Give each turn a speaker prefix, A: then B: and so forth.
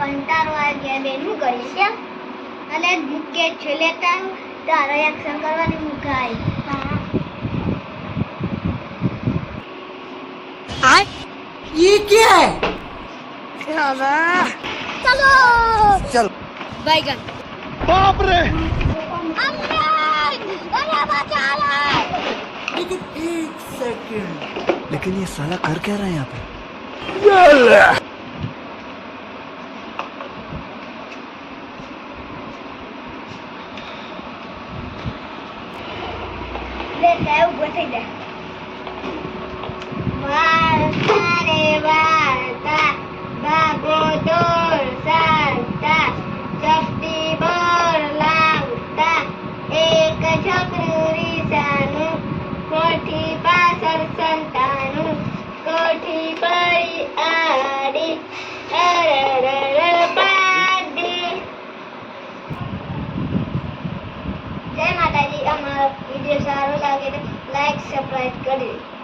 A: કંટાળો આવી ગયા બેન શું કરીએ કેમ અને મૂકે છે લેતા તારો એક્શન કરવાની મુકાઈ
B: ये क्या है?
A: चलो
B: चल
A: बैगन
B: बाप रे
A: अरे बचा ले
B: लेकिन एक सेकंड, लेकिन ये साला कर क्या रहा है यहाँ पे?
A: ले जाओ बैठ जा वार्ता रे वार्ता भागो दौड़ सारता શક્તિ બોર લાવતા એક છોકરું રીસાનું કોઠી પાછળ સંતાનું કોઠી પડી આડી પાડી જય માતાજી અમારો વિડીયો સારો લાગે તો લાઈક સબસ્ક્રાઇબ કરી